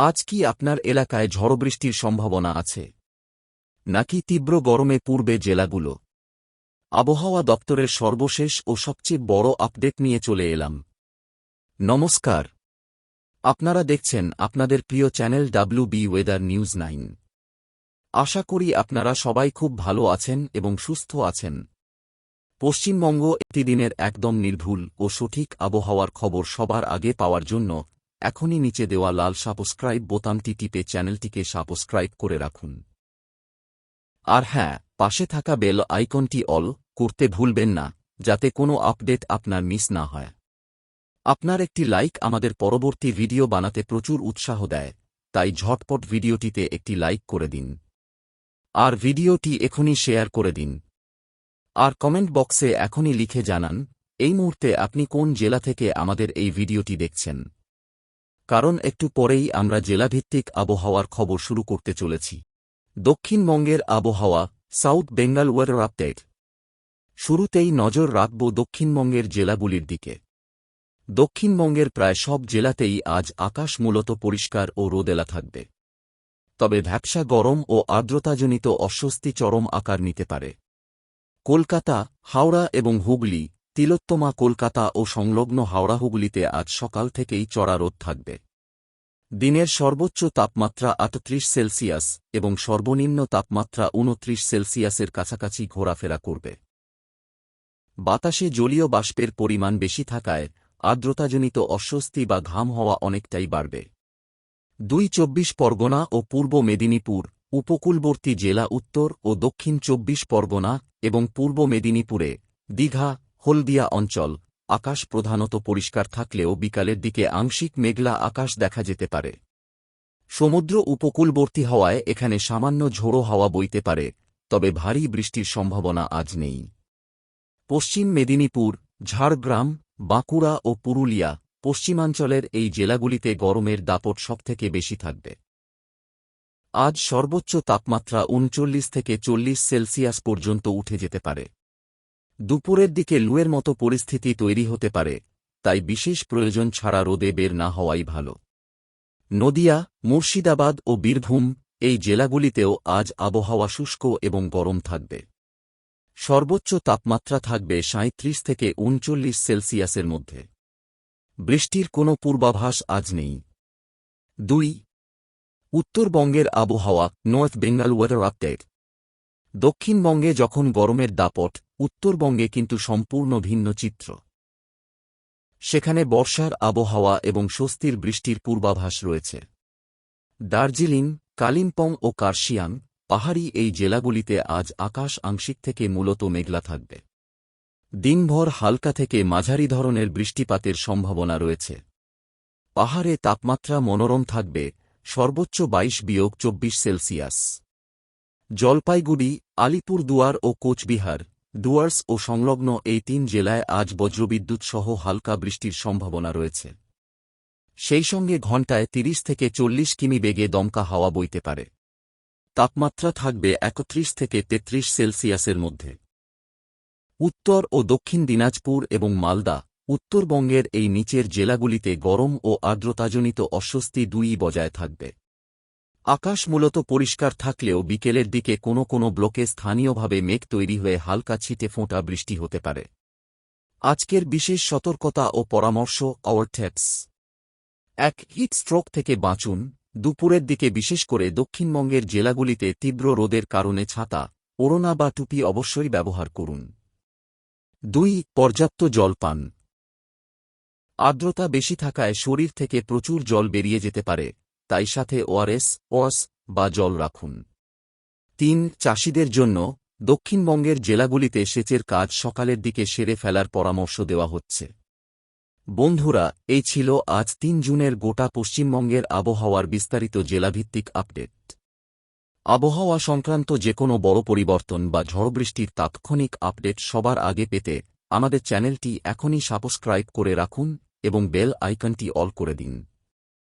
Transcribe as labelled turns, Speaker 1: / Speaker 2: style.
Speaker 1: আজ কি আপনার এলাকায় ঝড়বৃষ্টির সম্ভাবনা আছে নাকি তীব্র গরমে পূর্বে জেলাগুলো? আবহাওয়া দপ্তরের সর্বশেষ ও সবচেয়ে বড় আপডেট নিয়ে চলে এলাম। নমস্কার, আপনারা দেখছেন আপনাদের প্রিয় চ্যানেল WB ওয়েদার নিউজ 9। আশা করি আপনারা সবাই খুব ভালো আছেন এবং সুস্থ আছেন। পশ্চিমবঙ্গ প্রতিদিনের একদম নির্ভুল ও সঠিক আবহাওয়ার খবর সবার আগে পাওয়ার জন্য এখনই নিচে দেওয়া লাল সাবস্ক্রাইব বোতামটি টিপে চ্যানেলটিকে সাবস্ক্রাইব করে রাখুন। আর হ্যাঁ, পাশে থাকা বেল আইকনটি অল করতে ভুলবেন না, যাতে কোনো আপডেট আপনার মিস না হয়। আপনার একটি লাইক আমাদের পরবর্তী ভিডিও বানাতে প্রচুর উৎসাহ দেয়, তাই ঝটপট ভিডিওটিতে একটি লাইক করে দিন। আর ভিডিওটি এখনই শেয়ার করে দিন। আর কমেন্ট বক্সে এখনই লিখে জানান এই মুহূর্তে আপনি কোন জেলা থেকে আমাদের এই ভিডিওটি দেখছেন। কারণ একটু পরেই আমরা জেলাভিত্তিক আবহাওয়ার খবর শুরু করতে চলেছি। দক্ষিণবঙ্গের আবহাওয়া, সাউথ বেঙ্গল ওয়েদার আপডেট। শুরুতেই নজর রাখব দক্ষিণবঙ্গের জেলাগুলির দিকে। দক্ষিণবঙ্গের প্রায় সব জেলাতেই আজ আকাশ মূলত পরিষ্কার ও রোদেলা থাকবে। তবে ভ্যাপসা গরম ও আর্দ্রতাজনিত অস্বস্তি চরম আকার নিতে পারে। কলকাতা, হাওড়া এবং হুগলি, তিলোত্তমা কলকাতা ও সংলগ্ন হাওড়া হুগলিতে আজ সকাল থেকেই চড়া রোদ থাকবে। দিনের সর্বোচ্চ তাপমাত্রা ৩৮ সেলসিয়াস এবং সর্বনিম্ন তাপমাত্রা ২৯ সেলসিয়াসের কাছাকাছি ঘোরাফেরা করবে। বাতাসে জলীয় বাষ্পের পরিমাণ বেশি থাকায় আর্দ্রতাজনিত অস্বস্তি বা ঘাম হওয়া অনেকটাই বাড়বে। ২ পরগনা ও পূর্ব মেদিনীপুর, উপকূলবর্তী জেলা উত্তর ও দক্ষিণ ২৪ পরগনা এবং পূর্ব মেদিনীপুরে, দীঘা, হলদিয়া অঞ্চল আকাশ প্রধানত পরিষ্কার থাকলেও বিকালের দিকে আংশিক মেঘলা আকাশ দেখা যেতে পারে। সমুদ্র উপকূলবর্তী হওয়ায় এখানে সামান্য ঝোড়ো হাওয়া বইতে পারে, তবে ভারী বৃষ্টির সম্ভাবনা আজ নেই। পশ্চিম মেদিনীপুর, ঝাড়গ্রাম, বাঁকুড়া ও পুরুলিয়া, পশ্চিমাঞ্চলের এই জেলাগুলিতে গরমের দাপট সবথেকে বেশি থাকবে। আজ সর্বোচ্চ তাপমাত্রা ৩৯ থেকে ৪০ সেলসিয়াস পর্যন্ত উঠে যেতে পারে। দুপুরের দিকে লুয়ের মতো পরিস্থিতি তৈরি হতে পারে, তাই বিশেষ প্রয়োজন ছাড়া রোদে বের না হওয়াই ভালো। নদিয়া, মুর্শিদাবাদ ও বীরভূম এই জেলাগুলিতেও আজ আবহাওয়া শুষ্ক এবং গরম থাকবে। সর্বোচ্চ তাপমাত্রা থাকবে ৩৭ থেকে ৩৯ সেলসিয়াসের মধ্যে। বৃষ্টির কোনো পূর্বাভাস আজ নেই। ২. উত্তরবঙ্গের আবহাওয়া, নর্থ বেঙ্গল ওয়েদার আপডেট। দক্ষিণবঙ্গে যখন গরমের দাপট, উত্তরবঙ্গে কিন্তু সম্পূর্ণ ভিন্ন চিত্র। সেখানে বর্ষার আবহাওয়া এবং স্বস্তির বৃষ্টির পূর্বাভাস রয়েছে। দার্জিলিং, কালিম্পং ও কার্শিয়াং পাহাড়ি এই জেলাগুলিতে আজ আকাশ আংশিক থেকে মূলত মেঘলা থাকবে। দিনভর হালকা থেকে মাঝারি ধরনের বৃষ্টিপাতের সম্ভাবনা রয়েছে। পাহাড়ে তাপমাত্রা মনোরম থাকবে, সর্বোচ্চ ২২-২৪ সেলসিয়াস। জলপাইগুড়ি, আলিপুরদুয়ার ও কোচবিহার, ডুয়ার্স ও সংলগ্ন এই ৩ জেলায় আজ বজ্রবিদ্যুৎ সহ হালকা বৃষ্টির সম্ভাবনা রয়েছে। সেই সঙ্গে ঘণ্টায় ৩০ থেকে ৪০ কিমি বেগে দমকা হাওয়া বইতে পারে। তাপমাত্রা থাকবে ৩১ থেকে ৩৩ সেলসিয়াসের মধ্যে। উত্তর ও দক্ষিণ দিনাজপুর এবং মালদা, উত্তরবঙ্গের এই নিচের জেলাগুলিতে গরম ও আর্দ্রতাজনিত অস্বস্তি দুইই বজায় থাকবে। আকাশ মূলত পরিষ্কার থাকলেও বিকেলের দিকে কোনো কোনো ব্লকে স্থানীয়ভাবে মেঘ তৈরি হয়ে হালকা ছিটে ফোঁটা বৃষ্টি হতে পারে। আজকের বিশেষ সতর্কতা ও পরামর্শ, আওয়ার টিপস। ১. হিট স্ট্রোক থেকে বাঁচুন। দুপুরের দিকে বিশেষ করে দক্ষিণবঙ্গের জেলাগুলিতে তীব্র রোদের কারণে ছাতা, ওড়না বা টুপি অবশ্যই ব্যবহার করুন। ২. পর্যাপ্ত জল পান। আর্দ্রতা বেশি থাকায় শরীর থেকে প্রচুর জল বেরিয়ে যেতে পারে, তাই সাথে ওআরএস, ওয়াস বা জল রাখুন। ৩. চাষিদের জন্য দক্ষিণবঙ্গের জেলাগুলিতে সেচের কাজ সকালের দিকে সেরে ফেলার পরামর্শ দেওয়া হচ্ছে। বন্ধুরা, এই ছিল আজ ৩ জুনের গোটা পশ্চিমবঙ্গের আবহাওয়ার বিস্তারিত জেলাভিত্তিক আপডেট। আবহাওয়া সংক্রান্ত যেকোনো বড় পরিবর্তন বা ঝড়বৃষ্টির তাৎক্ষণিক আপডেট সবার আগে পেতে আমাদের চ্যানেলটি এখনই সাবস্ক্রাইব করে রাখুন এবং বেল আইকনটি অল করে দিন।